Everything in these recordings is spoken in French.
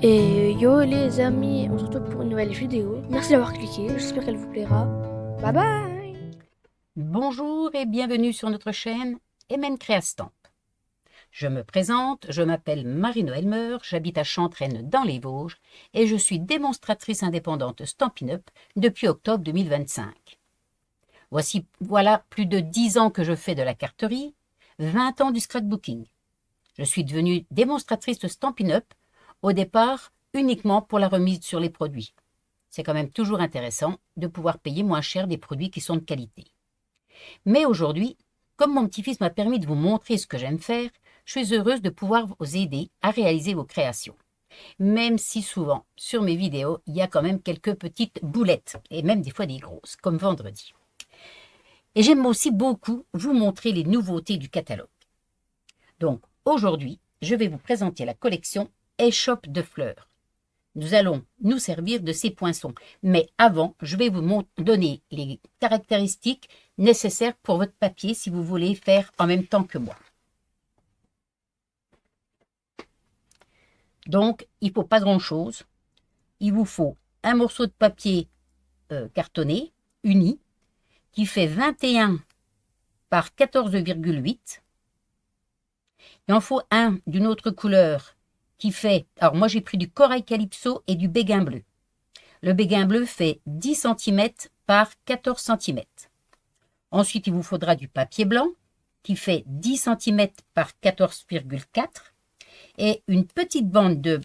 Et yo les amis, on se retrouve pour une nouvelle vidéo. Merci d'avoir cliqué, j'espère qu'elle vous plaira. Bye bye. Bonjour et bienvenue sur notre chaîne MN Créastamp. Je me présente, je m'appelle Marie-Noëlle Meur, j'habite à Chantraine dans les Vosges et je suis démonstratrice indépendante Stampin' Up depuis octobre 2025. Voilà plus de 10 ans que je fais de la carterie, 20 ans du scrapbooking. Je suis devenue démonstratrice de Stampin' Up au départ uniquement pour la remise sur les produits. C'est quand même toujours intéressant de pouvoir payer moins cher des produits qui sont de qualité. Mais aujourd'hui, comme mon petit-fils m'a permis de vous montrer ce que j'aime faire, je suis heureuse de pouvoir vous aider à réaliser vos créations. Même si souvent, sur mes vidéos, il y a quand même quelques petites boulettes, et même des fois des grosses, comme vendredi. Et j'aime aussi beaucoup vous montrer les nouveautés du catalogue. Donc, aujourd'hui, je vais vous présenter la collection Échoppe de fleurs. Nous allons nous servir de ces poinçons. Mais avant, je vais vous donner les caractéristiques nécessaires pour votre papier si vous voulez faire en même temps que moi. Donc, il ne faut pas grand-chose. Il vous faut un morceau de papier cartonné, uni, qui fait 21 par 14,8. Il en faut un d'une autre couleur qui fait... Alors, moi, j'ai pris du corail calypso et du béguin bleu. Le béguin bleu fait 10 cm par 14 cm. Ensuite, il vous faudra du papier blanc qui fait 10 cm par 14,4 et une petite bande de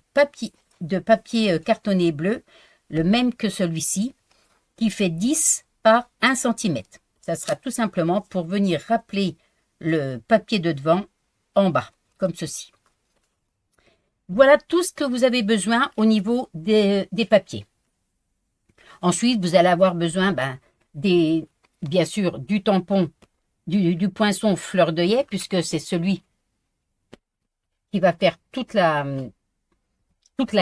papier cartonné bleu, le même que celui-ci, qui fait 10 par 1 cm. Ça sera tout simplement pour venir rappeler le papier de devant en bas, comme ceci. Voilà tout ce que vous avez besoin au niveau des papiers. Ensuite, vous allez avoir besoin bien sûr du tampon, du poinçon fleur d'œillet, puisque c'est celui qui va faire toute la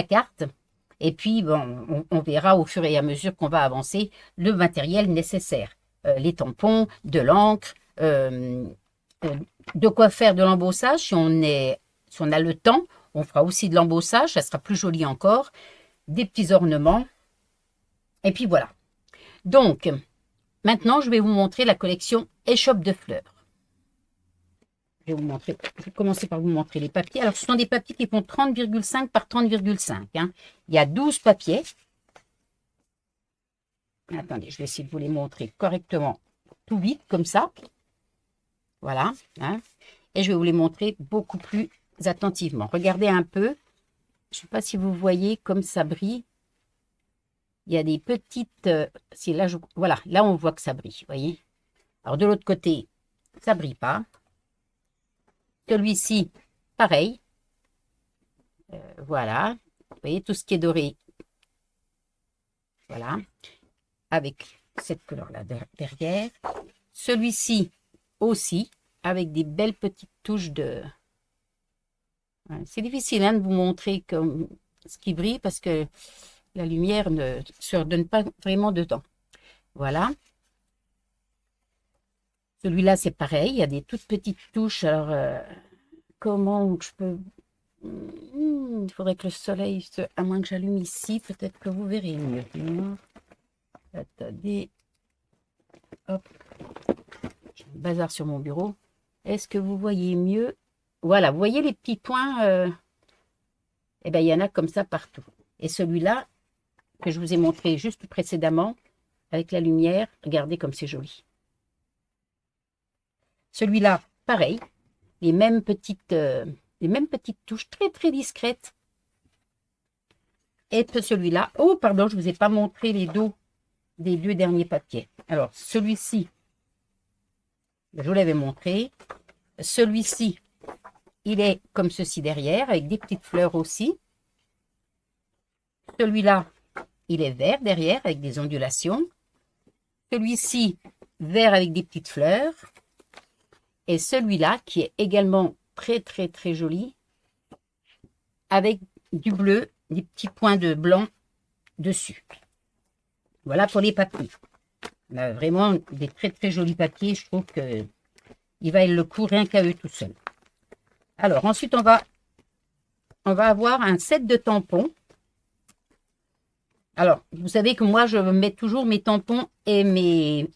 carte. Et puis, bon, on verra au fur et à mesure qu'on va avancer le matériel nécessaire. Les tampons, de l'encre, de quoi faire de l'embossage. Si on a le temps, on fera aussi de l'embossage, ça sera plus joli encore. Des petits ornements. Et puis voilà. Donc, maintenant, je vais vous montrer la collection Échoppe de fleurs. Je vais commencer par vous montrer les papiers. Alors, ce sont des papiers qui font 30,5 par 30,5. Hein. Il y a 12 papiers. Attendez, je vais essayer de vous les montrer correctement, tout vite, comme ça. Voilà. Hein. Et je vais vous les montrer beaucoup plus attentivement. Regardez un peu. Je ne sais pas si vous voyez comme ça brille. Il y a des petites... voilà, là, on voit que ça brille, vous voyez. Alors, de l'autre côté, ça ne brille pas. Celui-ci, pareil. Voilà. Vous voyez, tout ce qui est doré. Voilà. Avec cette couleur-là derrière. Celui-ci aussi, avec des belles petites touches de... C'est difficile hein, de vous montrer comme ce qui brille parce que la lumière ne se redonne pas vraiment dedans. Voilà. Celui-là, c'est pareil. Il y a des toutes petites touches. Alors, comment je peux... Il faudrait que le soleil, à moins que j'allume ici, peut-être que vous verrez mieux. Attendez. Hop. J'ai un bazar sur mon bureau. Est-ce que vous voyez mieux? Voilà, vous voyez les petits points Eh bien, il y en a comme ça partout. Et celui-là, que je vous ai montré juste précédemment, avec la lumière, regardez comme c'est joli. Celui-là, pareil, les mêmes petites touches très très discrètes. Et celui-là, oh pardon, je ne vous ai pas montré les dos des deux derniers papiers. Alors, celui-ci, je vous l'avais montré. Celui-ci, il est comme ceci derrière, avec des petites fleurs aussi. Celui-là, il est vert derrière, avec des ondulations. Celui-ci, vert avec des petites fleurs. Et celui-là, qui est également très, très, très joli, avec du bleu, des petits points de blanc dessus. Voilà pour les papiers. On a vraiment des très, très jolis papiers. Je trouve qu'il va le coup rien qu'à eux tout seuls. Alors, ensuite, on va on va avoir un set de tampons. Alors, vous savez que moi, je mets toujours mes tampons et mes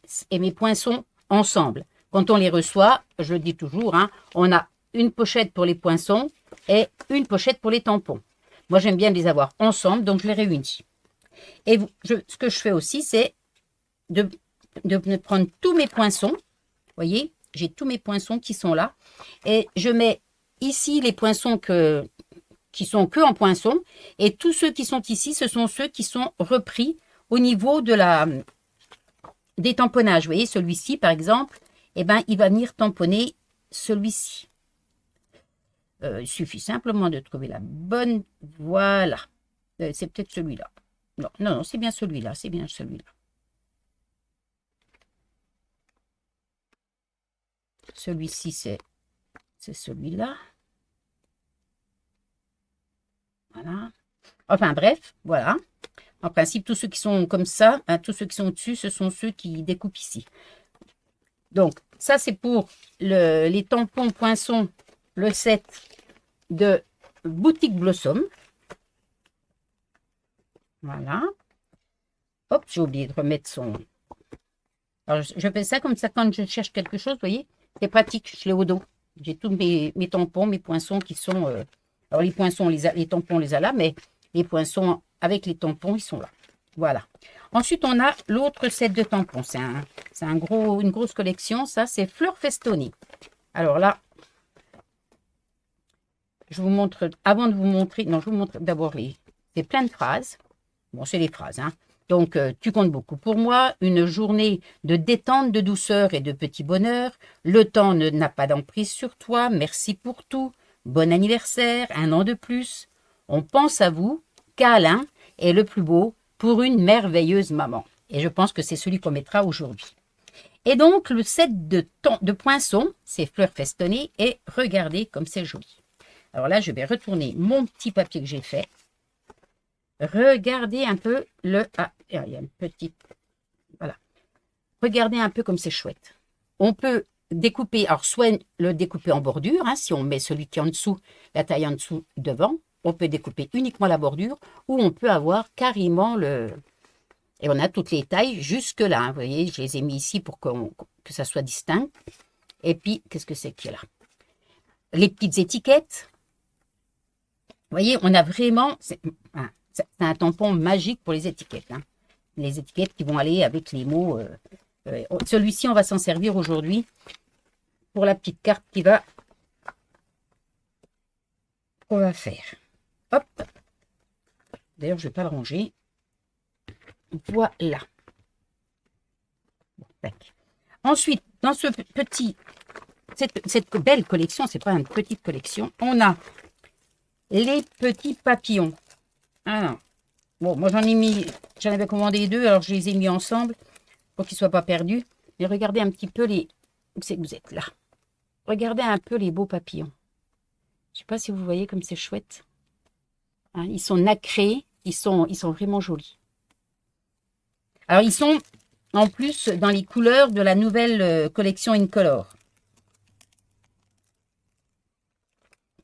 poinçons ensemble. Quand on les reçoit, je le dis toujours, hein, on a une pochette pour les poinçons et une pochette pour les tampons. Moi, j'aime bien les avoir ensemble, donc je les réunis. Et ce que je fais aussi, c'est de prendre tous mes poinçons. Vous voyez, j'ai tous mes poinçons qui sont là. Et je mets ici les poinçons qui sont que en poinçons. Et tous ceux qui sont ici, ce sont ceux qui sont repris au niveau des tamponnages. Vous voyez, celui-ci, par exemple, eh ben, il va venir tamponner celui-ci. Il suffit simplement de trouver la bonne. Voilà. C'est peut-être celui-là. Non, non, non, c'est bien celui-là. C'est bien celui-là. Celui-ci, c'est celui-là. Voilà. Enfin, bref, voilà. En principe, tous ceux qui sont comme ça, hein, tous ceux qui sont au-dessus, ce sont ceux qui découpent ici. Donc, ça, c'est pour les tampons poinçons, le set de Boutique Blossom. Voilà. Hop, j'ai oublié de remettre son... Alors, je fais ça comme ça quand je cherche quelque chose, vous voyez. C'est pratique, je l'ai au dos. J'ai tous mes tampons, mes poinçons qui sont... alors, les poinçons, les tampons, on les a là, mais les poinçons avec les tampons, ils sont là. Voilà. Ensuite, on a l'autre set de tampons. C'est une grosse collection. Ça, c'est Fleurs Festonnées. Alors là, je vous montre, avant de vous montrer, non, je vous montre d'abord c'est plein de phrases. Bon, c'est les phrases, hein. Donc, tu comptes beaucoup pour moi. Une journée de détente, de douceur et de petit bonheur. Le temps n'a pas d'emprise sur toi. Merci pour tout. Bon anniversaire, 1 an de plus. On pense à vous. Câlin est le plus beau pour une merveilleuse maman. Et je pense que c'est celui qu'on mettra aujourd'hui. Et donc, le set de poinçons, c'est Fleurs Festonnées. Et regardez comme c'est joli. Alors là, je vais retourner mon petit papier que j'ai fait. Regardez un peu ah, il y a une petite... Voilà. Regardez un peu comme c'est chouette. On peut découper, alors soit le découper en bordure, hein, si on met celui qui est en dessous, la taille en dessous devant, on peut découper uniquement la bordure, ou on peut avoir carrément et on a toutes les tailles jusque là. Hein, vous voyez, je les ai mis ici pour que ça soit distinct. Et puis, qu'est-ce que c'est qu'il y a là? Les petites étiquettes. Vous voyez, on a vraiment... C'est un tampon magique pour les étiquettes. Hein. Les étiquettes qui vont aller avec les mots. Celui-ci, on va s'en servir aujourd'hui pour la petite carte qu'on va faire. Hop. D'ailleurs, je ne vais pas le ranger. Voilà. Bon, tac. Ensuite, dans cette belle collection, c'est pas une petite collection, on a les petits papillons. Alors, bon, moi j'en avais commandé 2, alors je les ai mis ensemble pour qu'ils ne soient pas perdus. Mais regardez un petit peu où c'est que vous êtes là. Regardez un peu les beaux papillons. Je ne sais pas si vous voyez comme c'est chouette. Hein, ils sont nacrés, ils sont vraiment jolis. Alors, ils sont en plus dans les couleurs de la nouvelle collection Incolor.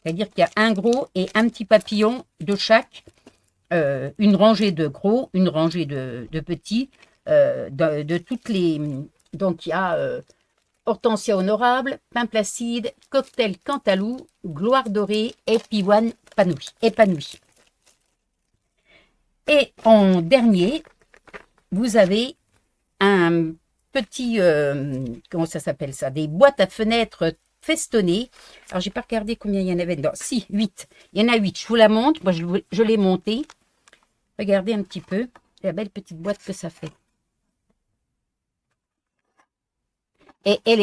C'est-à-dire qu'il y a un gros et un petit papillon de chaque. Une rangée de gros, une rangée de petits, de toutes les... Donc, il y a Hortensia Honorable, Pain Placide, Cocktail Cantalou, Gloire Dorée et Pivoine Épanoui. Et en dernier, vous avez un petit... comment ça s'appelle ça? Des boîtes à fenêtres festonnées. Alors, j'ai pas regardé combien il y en avait dedans. Si, 8. Il y en a 8. Je vous la montre. Moi, je l'ai montée. Regardez un petit peu la belle petite boîte que ça fait. Et elle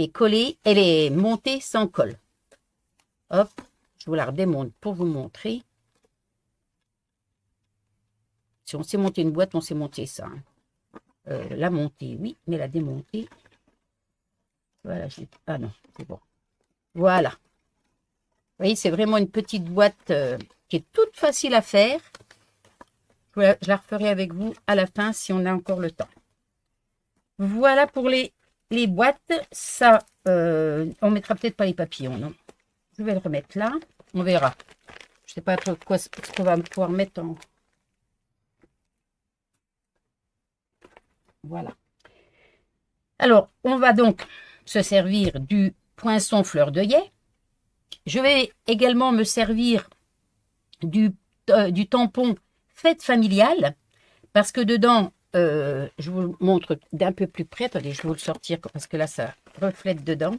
est collée, elle est montée sans colle. Hop, je vous la redémonte pour vous montrer. Si on sait monter une boîte, on sait monter ça. Hein. La monter, oui, mais la démonter. Voilà, ah non, c'est bon. Voilà. Vous voyez, c'est vraiment une petite boîte qui est toute facile à faire. Je la referai avec vous à la fin si on a encore le temps. Voilà pour les boîtes. Ça, on mettra peut-être pas les papillons, non? Je vais le remettre là. On verra. Je sais pas trop quoi ce qu'on va pouvoir mettre en... Voilà. Alors, on va donc se servir du poinçon fleur d'œillet. Je vais également me servir du tampon fête familiale parce que dedans, je vous le montre d'un peu plus près. Attendez, je vais vous le sortir parce que là, ça reflète dedans.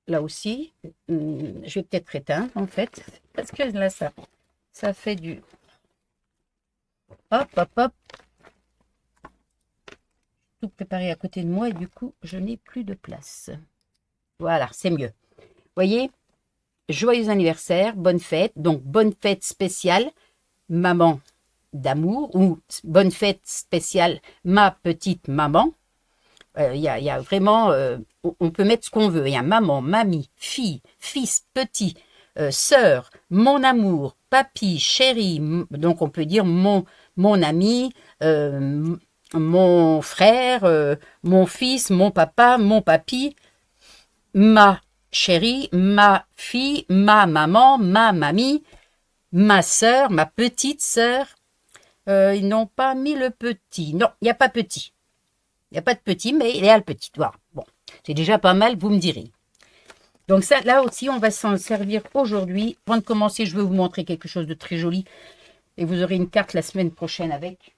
Là aussi, je vais peut-être éteindre en fait parce que là, ça fait du... Hop, hop, hop. Tout préparé à côté de moi et du coup, je n'ai plus de place. Voilà, c'est mieux. Vous voyez, joyeux anniversaire, bonne fête. Donc, bonne fête spéciale, maman d'amour ou bonne fête spéciale, ma petite maman. Il y a vraiment, on peut mettre ce qu'on veut. Il y a maman, mamie, fille, fils, petit, sœur, mon amour, papy, chéri. Donc, on peut dire mon ami, mon frère, mon fils, mon papa, mon papy, ma chérie, ma fille, ma maman, ma mamie, ma sœur, ma petite sœur. Ils n'ont pas mis le petit. Non, il n'y a pas petit. Il n'y a pas de petit, mais il y a le petit. Voilà. Bon, c'est déjà pas mal, vous me direz. Donc ça, là aussi, on va s'en servir aujourd'hui. Avant de commencer, je vais vous montrer quelque chose de très joli. Et vous aurez une carte la semaine prochaine avec.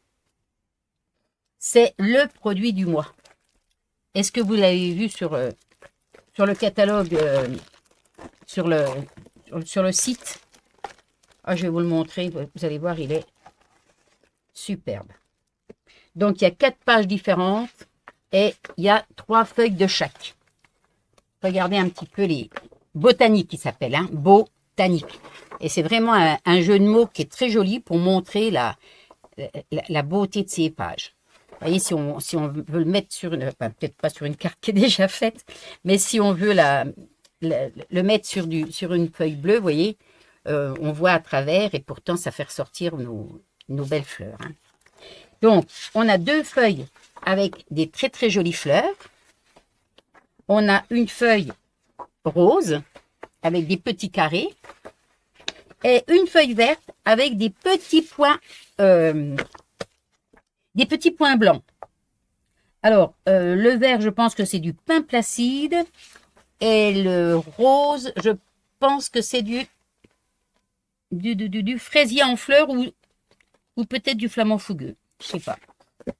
C'est le produit du mois. Est-ce que vous l'avez vu sur le catalogue, sur le site? Ah, je vais vous le montrer. Vous allez voir, il est superbe. Donc, il y a 4 pages différentes et il y a 3 feuilles de chaque. Regardez un petit peu les botaniques qui s'appellent, hein, botanique. Et c'est vraiment un jeu de mots qui est très joli pour montrer la beauté de ces pages. Vous voyez, si on veut le mettre sur une, enfin, peut-être pas sur une carte qui est déjà faite, mais si on veut le mettre sur une feuille bleue, vous voyez, on voit à travers et pourtant ça fait ressortir nos belles fleurs. Hein. Donc, on a 2 feuilles avec des très très jolies fleurs. On a une feuille rose avec des petits carrés et une feuille verte avec des petits points blancs. Alors, le vert, je pense que c'est du pin placide et le rose, je pense que c'est du fraisier en fleurs ou peut-être du flamant fougueux. Je sais pas.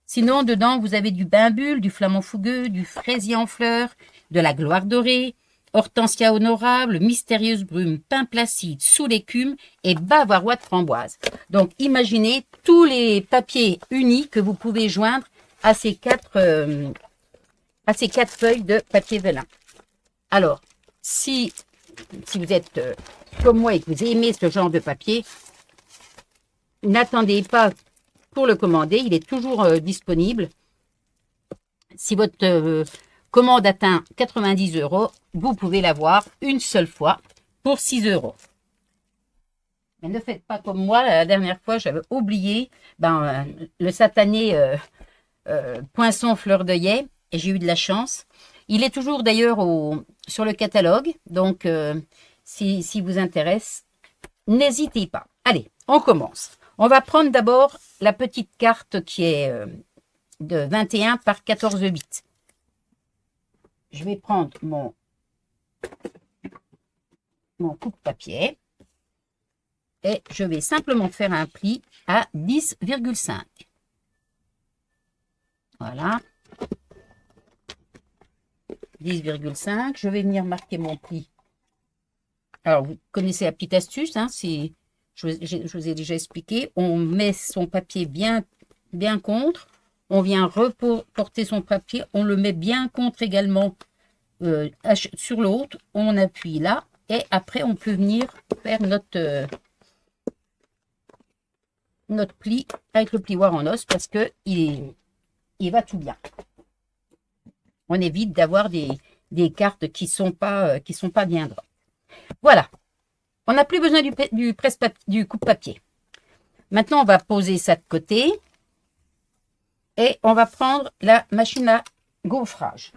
Sinon, dedans, vous avez du bimbule, du flamant fougueux, du fraisier en fleurs, de la gloire dorée, hortensia honorable, mystérieuse brume, pin placide, sous l'écume et bavarois de framboise. Donc, imaginez tous les papiers unis que vous pouvez joindre à ces 4 feuilles de papier vélin. Alors, si vous êtes comme moi et que vous aimez ce genre de papier, n'attendez pas pour le commander, il est toujours disponible. Si votre commande atteint 90 €, vous pouvez l'avoir une seule fois pour 6 €. Mais ne faites pas comme moi, la dernière fois, j'avais oublié le satané poinçon fleur d'œillet et j'ai eu de la chance. Il est toujours d'ailleurs sur le catalogue, donc si vous intéresse, n'hésitez pas. Allez, on commence. On va prendre d'abord la petite carte qui est de 21 par 14,8. Je vais prendre mon coupe-papier et je vais simplement faire un pli à 10,5. Voilà. 10,5. Je vais venir marquer mon pli. Alors, vous connaissez la petite astuce, hein, je vous ai déjà expliqué. On met son papier bien contre. On vient reporter son papier. On le met bien contre également sur l'autre. On appuie là. Et après, on peut venir faire notre pli avec le plioir en os parce que il va tout bien. On évite d'avoir des cartes qui sont pas bien droites. Voilà. On n'a plus besoin du coupe-papier. Maintenant, on va poser ça de côté. Et on va prendre la machine à gaufrage.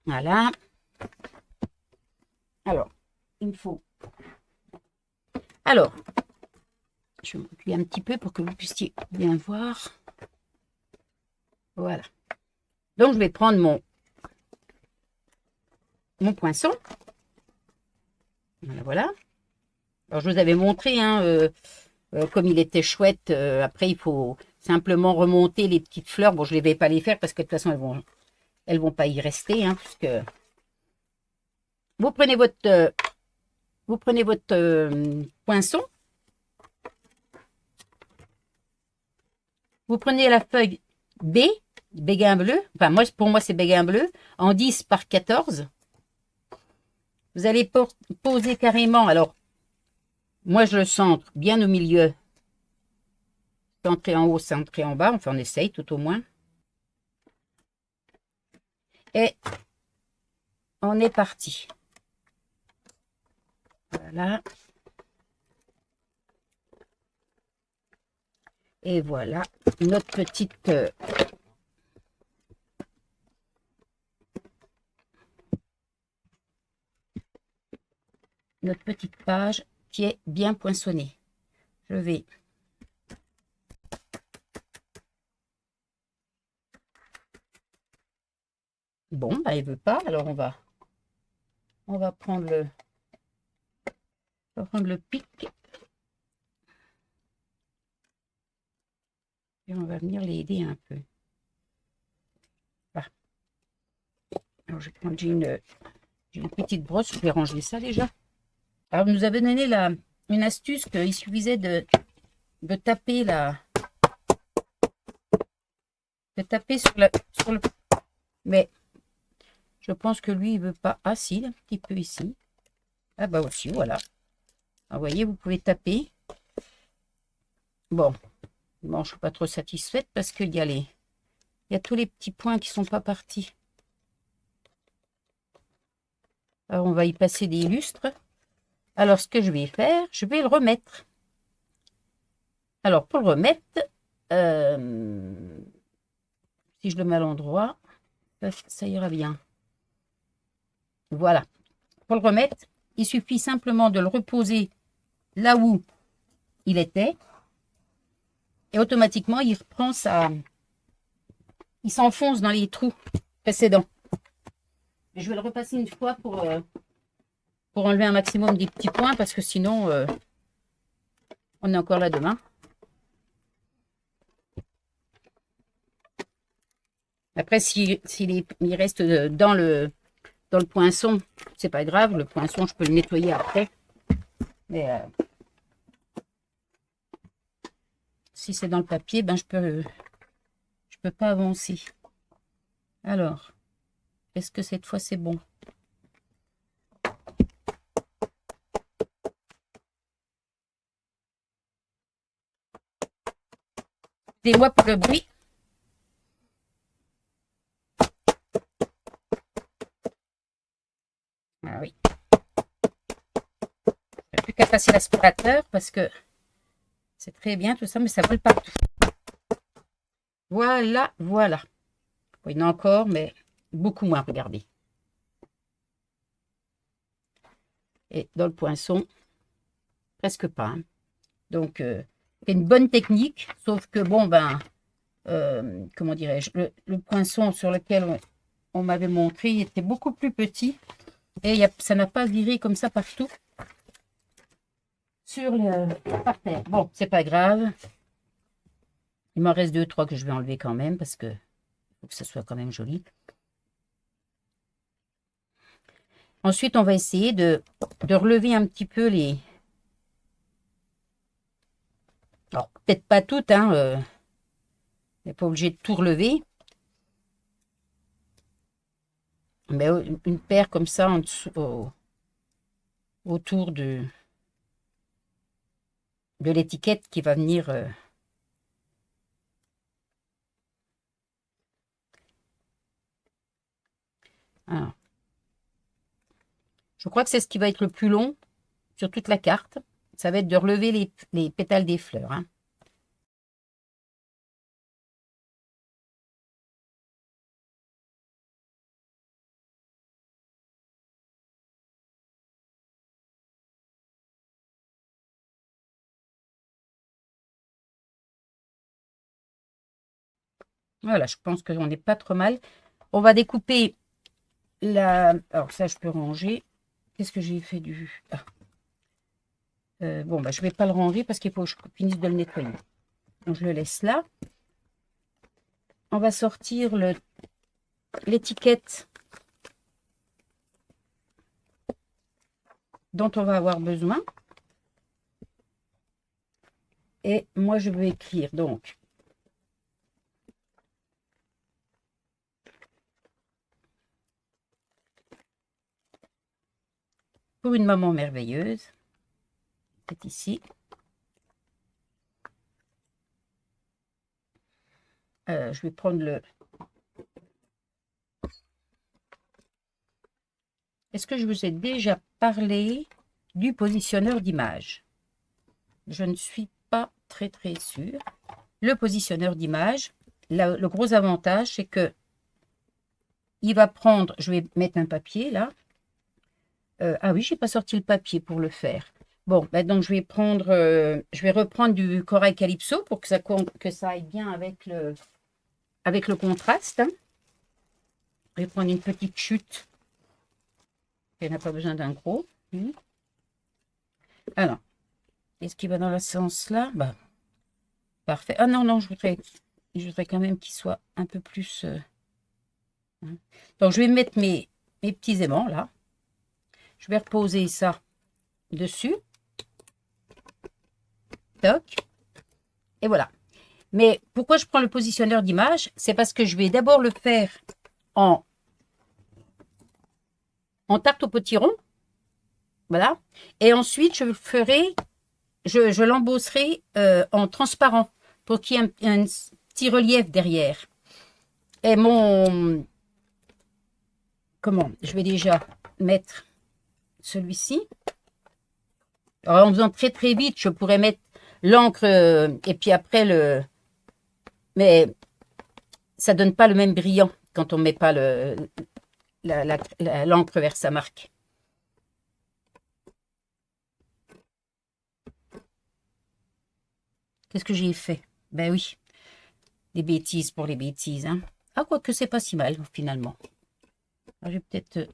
Voilà. Alors, il me faut. Alors, je vais reculer un petit peu pour que vous puissiez bien voir. Voilà. Donc, je vais prendre mon poinçon. Voilà, voilà. Alors, je vous avais montré, hein, comme il était chouette. Après, il faut simplement remonter les petites fleurs. Bon, je ne vais pas les faire parce que de toute façon, elles vont pas y rester, hein, puisque vous prenez votre poinçon. Vous prenez la feuille B, béguin bleu. Enfin, pour moi, c'est béguin bleu, en 10 par 14. Vous allez poser carrément. Alors, moi, je le centre bien au milieu. Centré en haut, centré en bas. Enfin, on essaye tout au moins. Et on est parti. Voilà. Et voilà notre petite... notre petite page qui est bien poinçonnée. Je vais... Bon, bah, il veut pas. Alors, on va prendre le pic. Et on va venir l'aider un peu. Voilà. Alors, je vais prendre, j'ai une petite brosse, je vais ranger ça déjà. Alors, nous avait donné une astuce qu'il suffisait de taper sur le... Mais je pense que lui, il veut pas. Ah si, un petit peu ici. Ah bah aussi, voilà. Ah, vous voyez, vous pouvez taper. Bon, je suis pas trop satisfaite parce qu'il y a tous les petits points qui sont pas partis. Alors, on va y passer des lustres. Alors, ce que je vais faire, je vais le remettre. Alors, pour le remettre, si je le mets à l'endroit, ça ira bien. Voilà. Pour le remettre, il suffit simplement de le reposer là où il était. Et automatiquement, il reprend il s'enfonce dans les trous précédents. Je vais le repasser une fois pour enlever un maximum des petits points parce que sinon, on est encore là demain. Après, s'il reste dans le poinçon, c'est pas grave. Le poinçon, je peux le nettoyer après. Mais si c'est dans le papier, ben je peux pas avancer. Alors, est-ce que cette fois c'est bon? Excusez-moi pour le bruit. Ah oui. Il n'y a plus qu'à passer l'aspirateur parce que c'est très bien tout ça, mais ça vole partout. Voilà, voilà. Oui, il y en a encore, mais beaucoup moins, regardez. Et dans le poinçon, presque pas. Hein. Donc, c'est une bonne technique, sauf que, bon, ben, comment dirais-je, le poinçon sur lequel on m'avait montré il était beaucoup plus petit et ça n'a pas viré comme ça partout par terre. Bon, c'est pas grave. Il m'en reste 2-3 que je vais enlever quand même parce que faut que ça soit quand même joli. Ensuite, on va essayer de relever un petit peu les... Alors, peut-être pas toutes, hein. On n'est pas obligé de tout relever. Mais une paire comme ça en dessous, autour de l'étiquette qui va venir... Alors, je crois que c'est ce qui va être le plus long sur toute la carte. Ça va être de relever les pétales des fleurs. Hein. Voilà, je pense qu'on n'est pas trop mal. On va découper la... Alors ça, je peux ranger. Qu'est-ce que j'ai fait du... Ah. Bon, bah, je ne vais pas le ranger parce qu'il faut que je finisse de le nettoyer. Donc, je le laisse là. On va sortir l'étiquette dont on va avoir besoin. Et moi, je vais écrire donc pour une maman merveilleuse. C'est ici. Je vais prendre le... Est-ce que je vous ai déjà parlé du positionneur d'image? Je ne suis pas très sûre. Le positionneur d'image, le gros avantage, c'est que il va prendre... Je vais mettre un papier là. Ah oui, je n'ai pas sorti le papier pour le faire. Bon, ben donc je vais prendre, je vais reprendre du corail calypso pour que ça aille bien avec le contraste. Hein. Je vais prendre une petite chute. Elle n'a pas besoin d'un gros. Alors, est-ce qu'il va dans le sens là? Bah, parfait. Ah non, non, je voudrais quand même qu'il soit un peu plus... hein. Donc, je vais mettre mes petits aimants là. Je vais reposer ça dessus. Toc. Et voilà. Mais pourquoi je prends le positionneur d'image? C'est parce que je vais d'abord le faire en tarte au potiron. Voilà. Et ensuite, je le ferai, je l'embosserai en transparent pour qu'il y ait un petit relief derrière. Et comment? Je vais déjà mettre celui-ci. En faisant très vite, je pourrais mettre l'encre et puis après mais ça donne pas le même brillant quand on met pas l'encre vers sa marque. Qu'est-ce que j'ai fait? Ben oui, des bêtises pour les bêtises. Hein. Ah, quoique c'est pas si mal finalement. J'ai peut-être...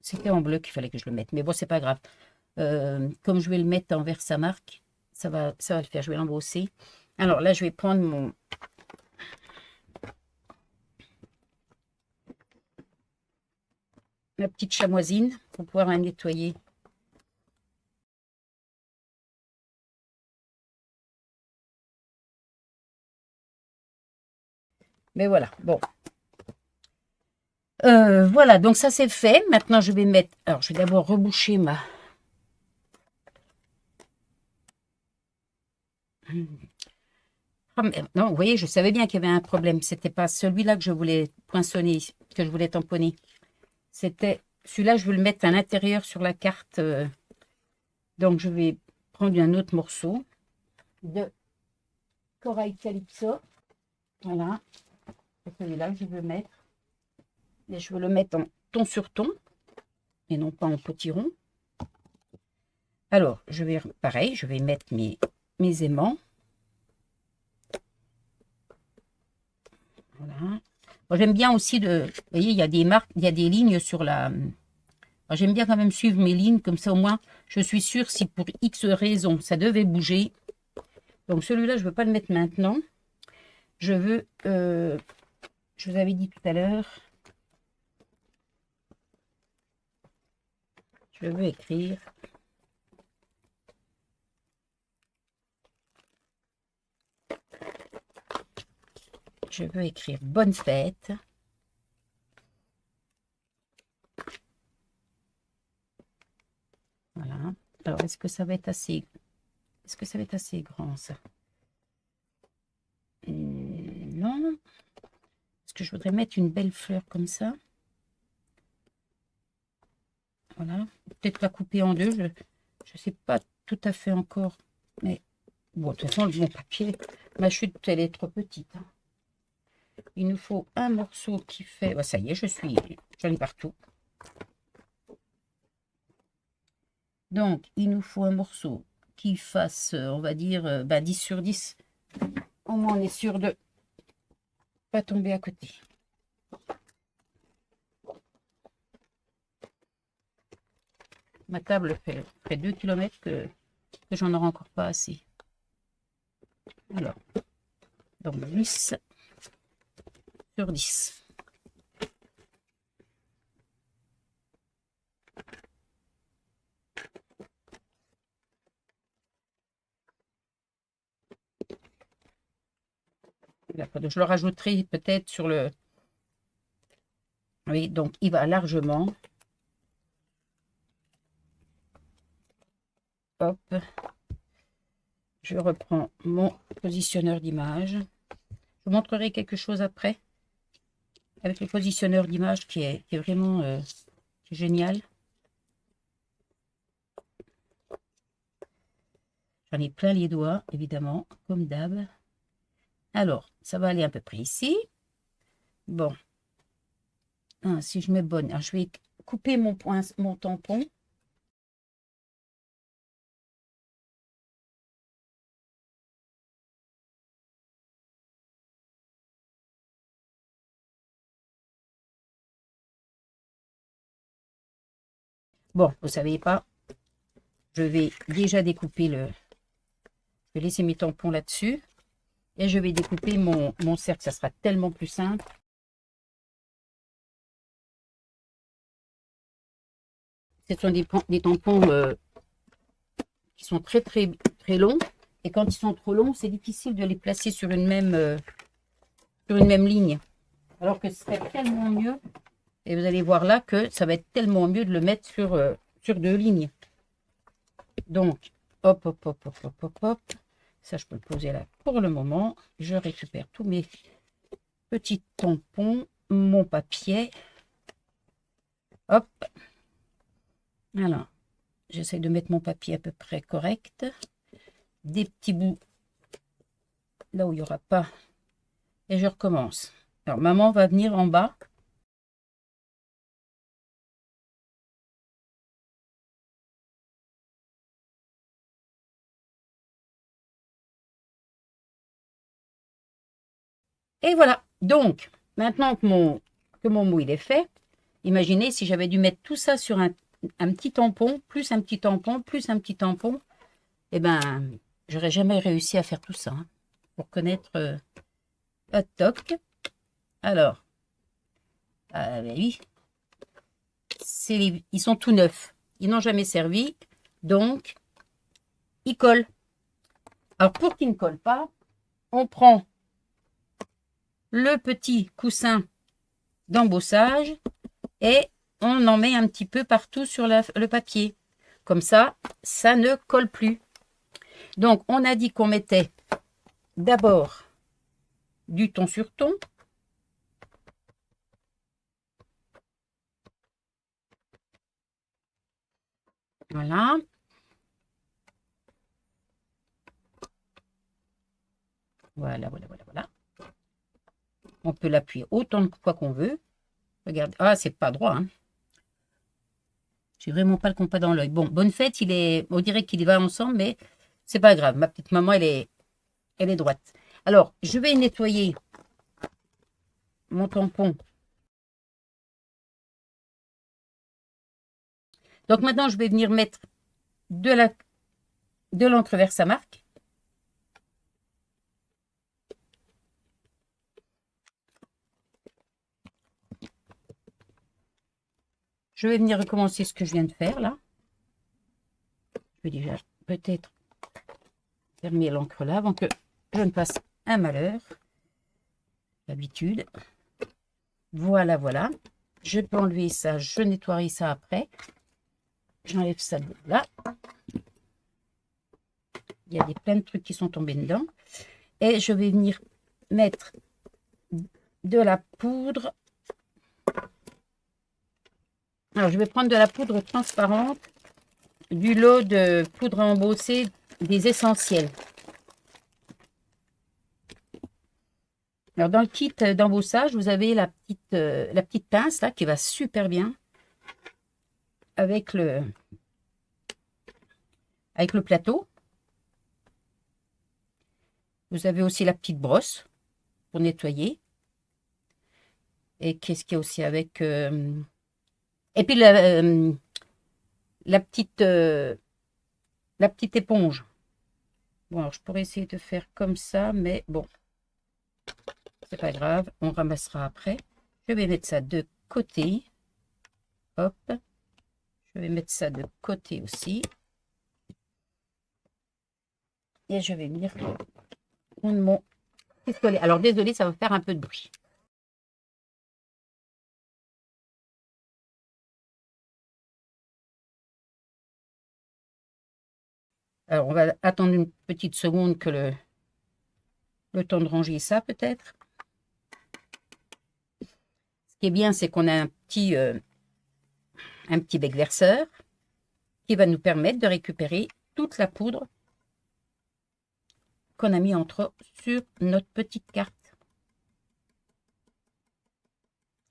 C'était en bleu qu'il fallait que je le mette, mais bon, c'est pas grave. Comme je vais le mettre envers sa marque, ça va le faire. Je vais l'embosser. Alors là, je vais prendre ma petite chamoisine pour pouvoir la nettoyer. Mais voilà, bon. Voilà, donc ça c'est fait. Maintenant, je vais mettre... Alors, je vais d'abord reboucher ma... Non, vous voyez, je savais bien qu'il y avait un problème. C'était pas celui-là que je voulais poinçonner, que je voulais tamponner. C'était... Celui-là, je veux le mettre à l'intérieur sur la carte. Donc, je vais prendre un autre morceau de corail calypso. Voilà. Celui-là, je veux mettre. Et je veux le mettre en ton sur ton. Et non pas en potiron. Alors, pareil, je vais mettre mes aimants. Voilà. J'aime bien aussi vous voyez, il y a des marques, il y a des lignes sur la... J'aime bien quand même suivre mes lignes, comme ça au moins, je suis sûre si pour X raison, ça devait bouger. Donc celui-là, je ne veux pas le mettre maintenant. Je veux, je vous avais dit tout à l'heure, je veux écrire. Je veux écrire bonne fête. Voilà. Alors, est-ce que ça va être assez... Est-ce que ça va être assez grand, ça? Non. Est-ce que je voudrais mettre une belle fleur comme ça? Voilà. Peut-être la couper en deux. Je ne sais pas tout à fait encore. Mais bon, de toute façon, mon papier, ma chute, elle est trop petite. Hein. Il nous faut un morceau qui fait... Bah, ça y est, j'en ai partout. Donc, il nous faut un morceau qui fasse, on va dire, 10 sur 10. Au moins, on est sûr de pas tomber à côté. Ma table fait 2 km que j'en aurai encore pas assez. Alors, donc 10 sur 10. Je le rajouterai peut-être sur le... Oui, donc il va largement. Hop. Je reprends mon positionneur d'image. Je vous montrerai quelque chose après. Avec le positionneur d'image qui est vraiment génial. J'en ai plein les doigts, évidemment, comme d'hab. Alors, ça va aller à peu près ici. Bon. Ah, si je mets bonne, alors, je vais couper mon tampon. Bon, vous savez pas, je vais déjà découper le... Je vais laisser mes tampons là-dessus. Et je vais découper mon cercle, ça sera tellement plus simple. Ce sont des tampons qui sont très longs. Et quand ils sont trop longs, c'est difficile de les placer sur une même ligne. Alors que ce serait tellement mieux. Et vous allez voir là que ça va être tellement mieux de le mettre sur 2 lignes. Donc, hop, hop, hop, hop, hop, hop, hop. Ça, je peux le poser là pour le moment. Je récupère tous mes petits tampons, mon papier. Hop. Alors, j'essaie de mettre mon papier à peu près correct. Des petits bouts là où il n'y aura pas. Et je recommence. Alors, maman va venir en bas. Et voilà. Donc, maintenant que mon mou il est fait, imaginez si j'avais dû mettre tout ça sur un petit tampon, plus un petit tampon, plus un petit tampon, eh ben, j'aurais jamais réussi à faire tout ça. Hein, pour connaître toc. Alors, ben oui, ils sont tout neufs. Ils n'ont jamais servi, donc ils collent. Alors, pour qu'ils ne collent pas, on prend le petit coussin d'embossage et on en met un petit peu partout sur le papier. Comme ça, ça ne colle plus. Donc, on a dit qu'on mettait d'abord du ton sur ton. Voilà. Voilà, voilà, voilà, voilà. On peut l'appuyer autant de fois qu'on veut. Regardez. Ah, c'est pas droit. Hein. J'ai vraiment pas le compas dans l'œil. Bon, bonne fête, on dirait qu'il y va ensemble, mais c'est pas grave. Ma petite maman, elle est droite. Alors, je vais nettoyer mon tampon. Donc maintenant, je vais venir mettre de l'encre vers sa marque. Je vais venir recommencer ce que je viens de faire là. Je vais déjà peut-être fermer l'encre là avant que je ne fasse un malheur. D'habitude. Voilà, voilà. Je peux enlever ça, je nettoierai ça après. J'enlève ça de là. Il y a plein de trucs qui sont tombés dedans. Et je vais venir mettre de la poudre. Alors, je vais prendre de la poudre transparente, du lot de poudre à embosser des essentiels. Alors, dans le kit d'embossage, vous avez la petite pince là qui va super bien avec le plateau. Vous avez aussi la petite brosse pour nettoyer. Et qu'est-ce qu'il y a aussi avec... Et puis la petite éponge. Bon, alors, je pourrais essayer de faire comme ça, mais bon, c'est pas grave, on ramassera après. Je vais mettre ça de côté. Hop. Je vais mettre ça de côté aussi. Et je vais venir prendre mon pistolet. Alors, désolé, ça va faire un peu de bruit. Alors, on va attendre une petite seconde que le temps de ranger ça, peut-être. Ce qui est bien, c'est qu'on a un petit bec verseur qui va nous permettre de récupérer toute la poudre qu'on a mis sur notre petite carte.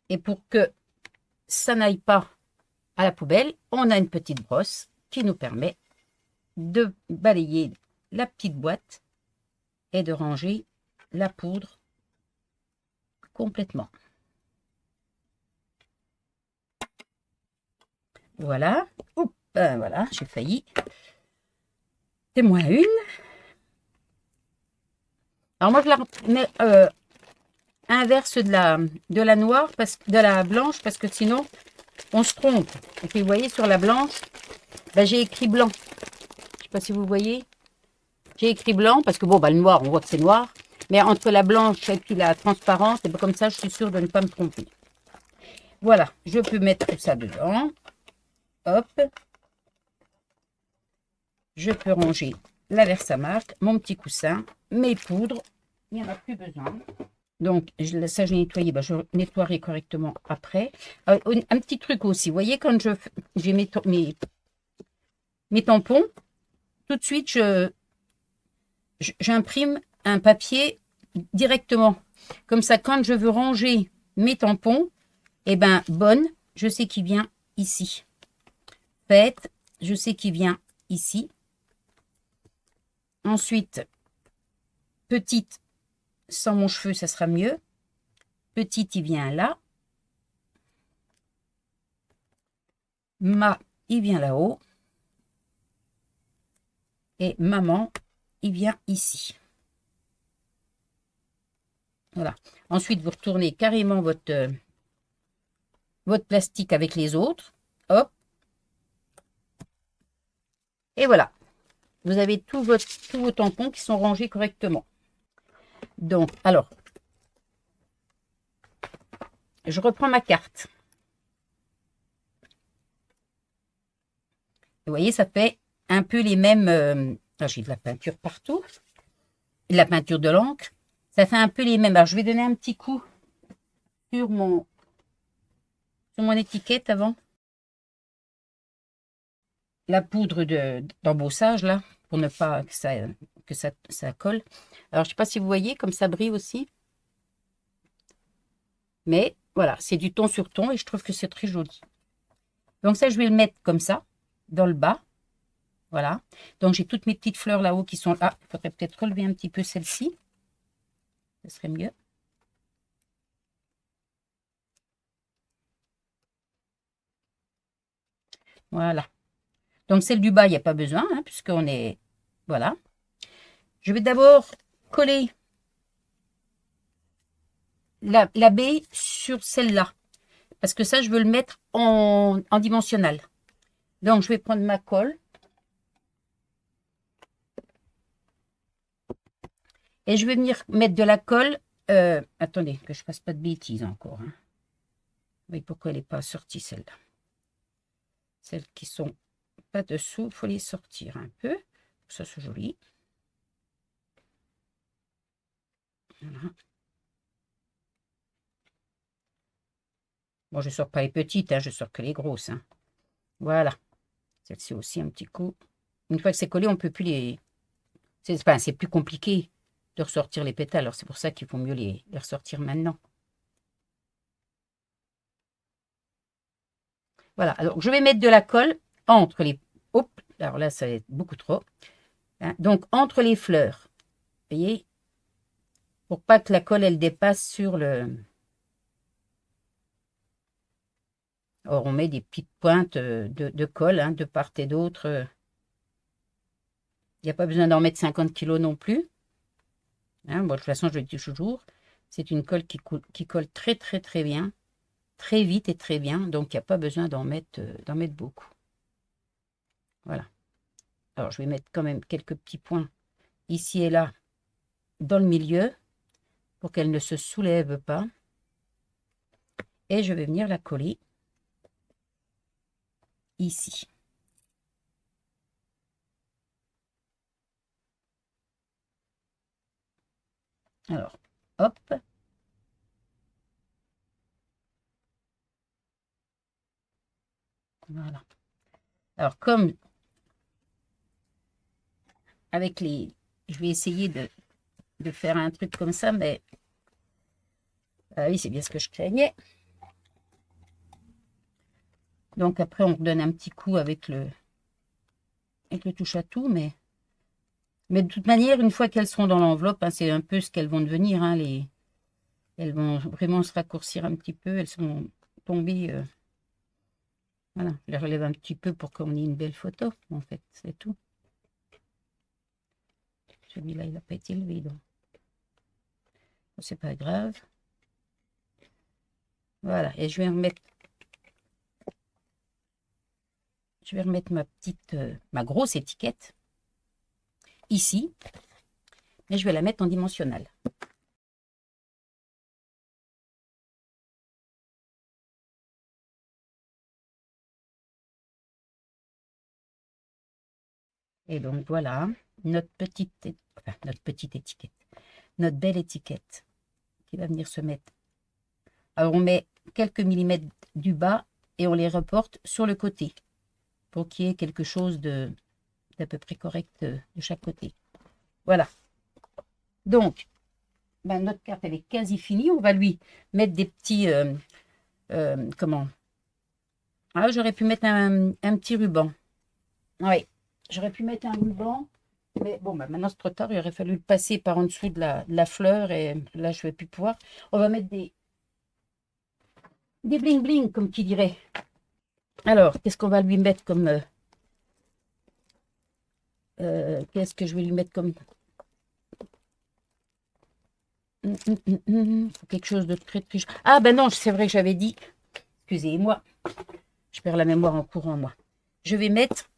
Et pour que ça n'aille pas à la poubelle, on a une petite brosse qui nous permet de balayer la petite boîte et de ranger la poudre complètement. Voilà. Oups, voilà, j'ai failli. C'est moins une. Alors moi, je la mets inverse de la noire, de la blanche, parce que sinon, on se trompe. Et puis, vous voyez, sur la blanche, ben, j'ai écrit blanc. Je ne sais pas si vous voyez. J'ai écrit blanc, parce que bon, ben, le noir, on voit que c'est noir. Mais entre la blanche et puis la transparente, et ben, comme ça, je suis sûre de ne pas me tromper. Voilà, je peux mettre tout ça dedans. Hop. Je peux ranger la Versamark, mon petit coussin, mes poudres. Il n'y en a plus besoin. Donc, ça, je l'ai nettoyé. Ben, je nettoierai correctement après. Un petit truc aussi. Vous voyez, quand j'ai mes tampons, tout de suite, j'imprime un papier directement. Comme ça, quand je veux ranger mes tampons, eh ben, bonne, je sais qu'il vient ici. Faite, je sais qu'il vient ici. Ensuite, petite, sans mon cheveu, ça sera mieux. Petite, il vient là. Il vient là-haut. Et maman, il vient ici. Voilà. Ensuite, vous retournez carrément votre plastique avec les autres. Hop. Et voilà. Vous avez tous vos tampons qui sont rangés correctement. Donc, alors, je reprends ma carte. Vous voyez, ça fait un peu les mêmes... j'ai de la peinture partout. De la peinture de l'encre. Ça fait un peu les mêmes. Alors, je vais donner un petit coup sur mon étiquette avant. La poudre d'embossage, là, pour ne pas que ça colle. Alors, je ne sais pas si vous voyez, comme ça brille aussi. Mais voilà, c'est du ton sur ton et je trouve que c'est très joli. Donc ça, je vais le mettre comme ça, dans le bas. Voilà. Donc j'ai toutes mes petites fleurs là-haut qui sont là. Il faudrait peut-être relever un petit peu celle-ci. Ce serait mieux. Voilà. Donc celle du bas, il n'y a pas besoin, hein, puisqu'on est... Voilà. Je vais d'abord coller la baie sur celle-là. Parce que ça, je veux le mettre en dimensionnel. Donc, je vais prendre ma colle. Et je vais venir mettre de la colle. Attendez, que je ne fasse pas de bêtises encore. Hein. Oui, pourquoi elle n'est pas sortie, celle-là? Celles qui sont pas dessous, il faut les sortir un peu. Ça, c'est joli. Voilà. Bon, je ne sors pas les petites, hein, je sors que les grosses. Hein. Voilà. Celle-ci aussi, un petit coup. Une fois que c'est collé, on ne peut plus les... C'est plus compliqué de ressortir les pétales. Alors, c'est pour ça qu'il faut mieux les ressortir maintenant. Voilà. Alors, je vais mettre de la colle entre les... Hop, alors là, ça va être beaucoup trop. Hein, donc, entre les fleurs. Vous voyez? Pour pas que la colle, elle dépasse sur le... Or, on met des petites pointes de colle hein, de part et d'autre. Il n'y a pas besoin d'en mettre 50 kg non plus. Hein, bon, de toute façon, je le dis toujours, c'est une colle qui colle très très très bien, très vite et très bien. Donc, il n'y a pas besoin d'en mettre beaucoup. Voilà. Alors, je vais mettre quand même quelques petits points ici et là dans le milieu pour qu'elle ne se soulève pas. Et je vais venir la coller ici. Alors, hop. Voilà. Alors, comme avec les... Je vais essayer de faire un truc comme ça, mais... oui, c'est bien ce que je craignais. Donc, après, on redonne un petit coup avec le touche à tout, mais de toute manière, une fois qu'elles seront dans l'enveloppe, hein, c'est un peu ce qu'elles vont devenir. Hein, elles vont vraiment se raccourcir un petit peu. Elles sont tombées. Voilà, je les relève un petit peu pour qu'on ait une belle photo, en fait, c'est tout. Celui-là, il n'a pas été élevé, donc c'est pas grave. Voilà, et je vais remettre ma grosse étiquette ici, et je vais la mettre en dimensionnel. Et donc voilà, notre petite étiquette, notre belle étiquette qui va venir se mettre. Alors on met quelques millimètres du bas et on les reporte sur le côté pour qu'il y ait quelque chose d'à peu près correct de chaque côté. Voilà. Donc, notre carte elle est quasi finie. On va lui mettre des petits comment? Ah, j'aurais pu mettre un petit ruban. Oui, j'aurais pu mettre un ruban. Mais bon, maintenant c'est trop tard, il aurait fallu le passer par en dessous de la fleur et là je ne vais plus pouvoir. On va mettre des bling bling, comme qui dirait. Alors, qu'est-ce qu'on va lui mettre comme... qu'est-ce que je vais lui mettre comme... Faut quelque chose de très... Ah ben non, c'est vrai que j'avais dit... Excusez-moi, je perds la mémoire en courant, moi. Je vais mettre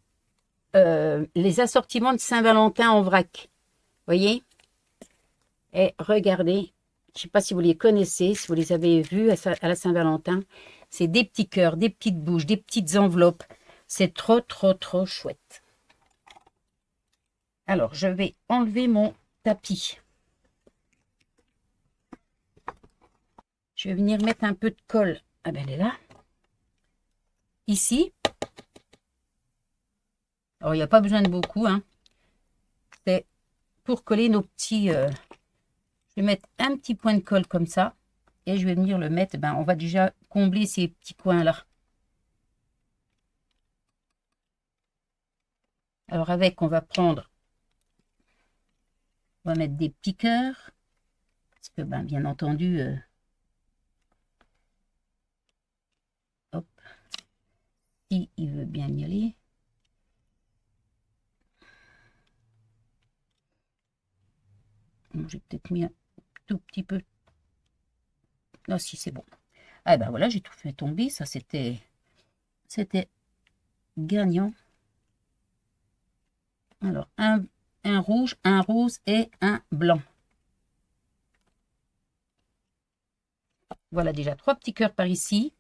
les assortiments de Saint-Valentin en vrac. Voyez? Et regardez, je ne sais pas si vous les connaissez, si vous les avez vus à la Saint-Valentin. C'est des petits cœurs, des petites bouches, des petites enveloppes. C'est trop, trop, trop chouette. Alors, je vais enlever mon tapis. Je vais venir mettre un peu de colle. Ah ben, elle est là. Ici. Alors, il n'y a pas besoin de beaucoup. Hein. C'est pour coller nos petits... je vais mettre un petit point de colle comme ça. Et je vais venir le mettre. Ben, on va déjà combler ces petits coins-là. Alors, avec, on va prendre... On va mettre des petits cœurs. Parce que, ben, bien entendu... hop. Si il veut bien y aller. J'ai peut-être mis un tout petit peu. Non, si c'est bon. Ah ben voilà, j'ai tout fait tomber. Ça, c'était gagnant. Alors, un rouge, un rose et un blanc. Voilà déjà 3 petits cœurs par ici.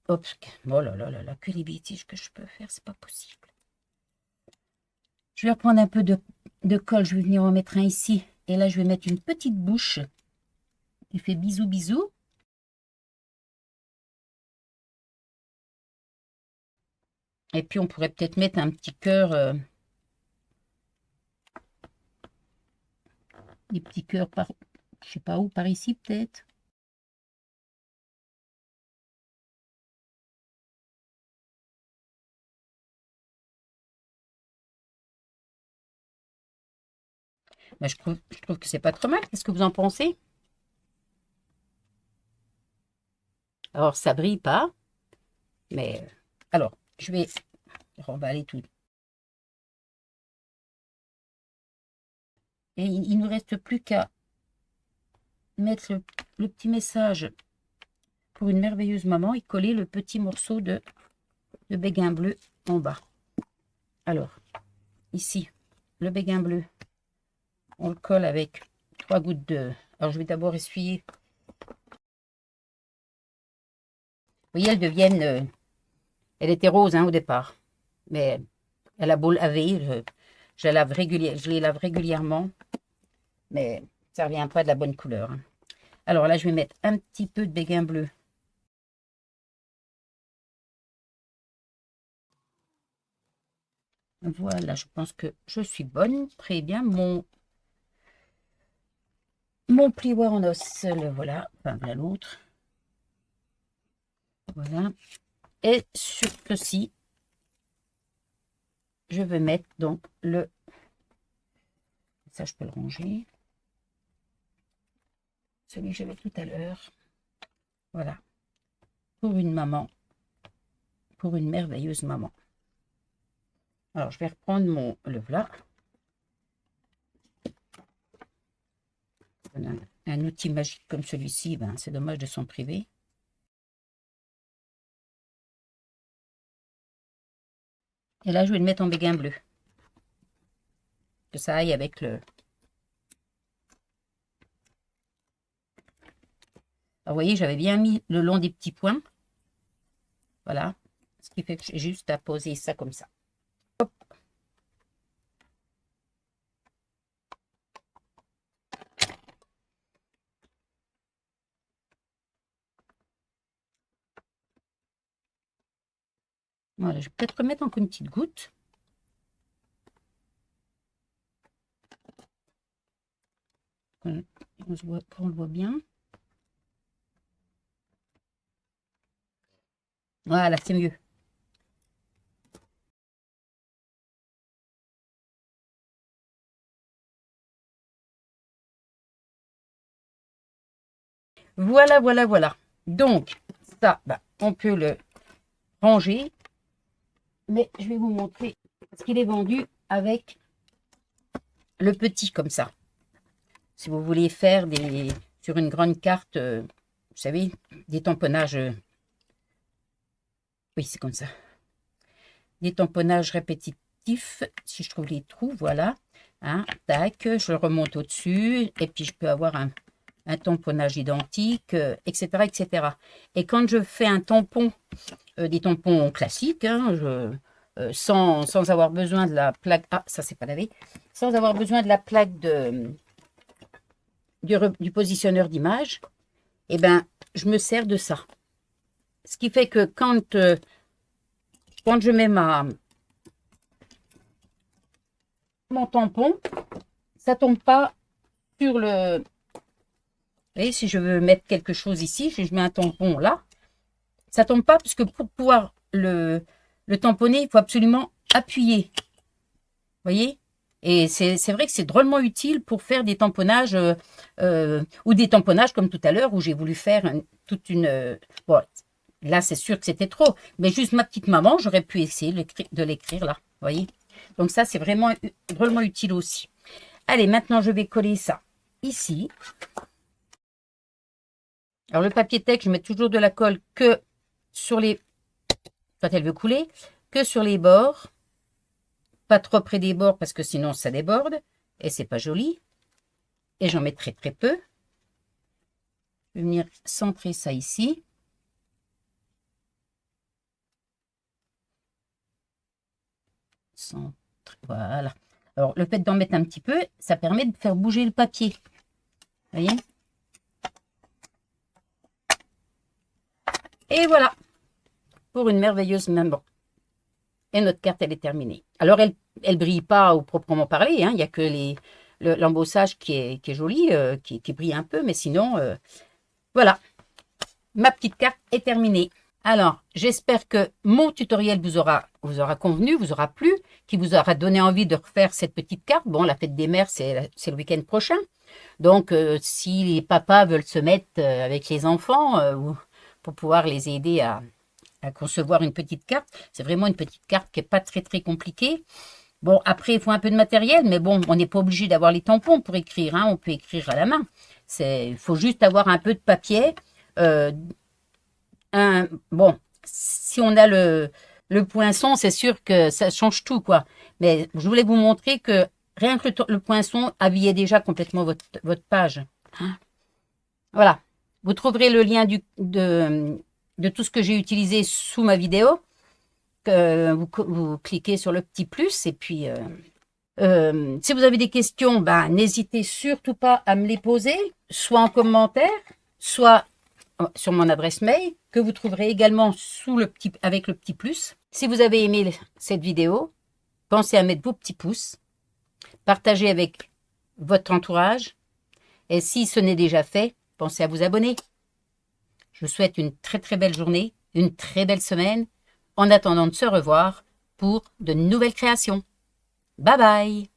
Hop, oh là là là là, que les bêtises que je peux faire, c'est pas possible. Je vais reprendre un peu de colle, je vais venir en mettre un ici. Et là, je vais mettre une petite bouche qui fait bisous bisous. Et puis, on pourrait peut-être mettre un petit cœur, des petits cœurs par, je sais pas où, par ici peut-être. Ben, je trouve que c'est pas trop mal. Qu'est-ce que vous en pensez? Alors, ça brille pas. Mais alors, je vais remballer tout. Et il ne nous reste plus qu'à mettre le petit message pour une merveilleuse maman et coller le petit morceau de béguin bleu en bas. Alors, ici, le béguin bleu, on le colle avec 3 gouttes de... Alors, je vais d'abord essuyer. Vous voyez, elles deviennent... elle était rose hein, au départ, mais elle a beau laver, je les lave régulièrement, mais ça ne revient pas de la bonne couleur. Hein. Alors là, je vais mettre un petit peu de béguin bleu. Voilà, je pense que je suis bonne. Très bien. Mon plioir en os, le voilà. Enfin, voilà l'autre. Voilà. Et sur ceci, je vais mettre donc le... Ça, je peux le ranger. Celui que j'avais tout à l'heure. Voilà. Pour une maman. Pour une merveilleuse maman. Alors, je vais reprendre le voilà. Un outil magique comme celui-ci, ben, c'est dommage de s'en priver. Et là, je vais le mettre en béguin bleu. Que ça aille avec le... Alors, vous voyez, j'avais bien mis le long des petits points. Voilà. Ce qui fait que j'ai juste à poser ça comme ça. Hop. Voilà, je vais peut-être remettre encore une petite goutte. On le voit bien. Voilà, c'est mieux. Voilà, voilà, voilà. Donc, ça, bah, on peut le ranger. Mais je vais vous montrer parce qu'il est vendu avec le petit comme ça. Si vous voulez faire sur une grande carte, vous savez, des tamponnages. Oui, c'est comme ça. Des tamponnages répétitifs. Si je trouve les trous, voilà. Hein, tac, je le remonte au-dessus. Et puis, je peux avoir un tamponnage identique, etc., etc. Et quand je fais un tampon, des tampons classiques, hein, sans avoir besoin de la plaque... Ah, ça, c'est pas lavé. Sans avoir besoin de la plaque du positionneur d'image, eh ben, je me sers de ça. Ce qui fait que quand je mets mon tampon, ça tombe pas sur le... Vous voyez, si je veux mettre quelque chose ici, je mets un tampon là, ça tombe pas, parce que pour pouvoir le tamponner, il faut absolument appuyer. Vous voyez? Et c'est vrai que c'est drôlement utile pour faire des tamponnages, ou des tamponnages comme tout à l'heure, où j'ai voulu faire toute une... bon, là, c'est sûr que c'était trop, mais juste ma petite maman, j'aurais pu essayer de l'écrire là. Vous voyez? Donc ça, c'est vraiment drôlement utile aussi. Allez, maintenant, je vais coller ça ici. Alors, le papier texte, je mets toujours de la colle que sur les... quand elle veut couler, que sur les bords. Pas trop près des bords parce que sinon ça déborde. Et c'est pas joli. Et j'en mettrai très peu. Je vais venir centrer ça ici. Centre, voilà. Alors, le fait d'en mettre un petit peu, ça permet de faire bouger le papier. Vous voyez? Et voilà, pour une merveilleuse maman. Et notre carte, elle est terminée. Alors, elle ne brille pas au proprement parler. Hein. Il n'y a que l'embossage qui est joli, qui brille un peu. Mais sinon, voilà. Ma petite carte est terminée. Alors, j'espère que mon tutoriel vous aura convenu, vous aura plu, qui vous aura donné envie de refaire cette petite carte. Bon, la fête des mères, c'est le week-end prochain. Donc, si les papas veulent se mettre avec les enfants, pour pouvoir les aider à à concevoir une petite carte. C'est vraiment une petite carte qui n'est pas très très compliquée. Bon, après, il faut un peu de matériel, mais bon, on n'est pas obligé d'avoir les tampons pour écrire, hein, on peut écrire à la main. Il faut juste avoir un peu de papier. Bon, si on a le poinçon, c'est sûr que ça change tout, quoi. Mais je voulais vous montrer que rien que le poinçon habillait déjà complètement votre page. Hein. Voilà. Vous trouverez le lien de tout ce que j'ai utilisé sous ma vidéo. Vous cliquez sur le petit plus et puis si vous avez des questions, ben, n'hésitez surtout pas à me les poser, soit en commentaire, soit sur mon adresse mail, que vous trouverez également avec le petit plus. Si vous avez aimé cette vidéo, pensez à mettre vos petits pouces, partagez avec votre entourage, et si ce n'est déjà fait, pensez à vous abonner. Je vous souhaite une très très belle journée, une très belle semaine, en attendant de se revoir pour de nouvelles créations. Bye bye!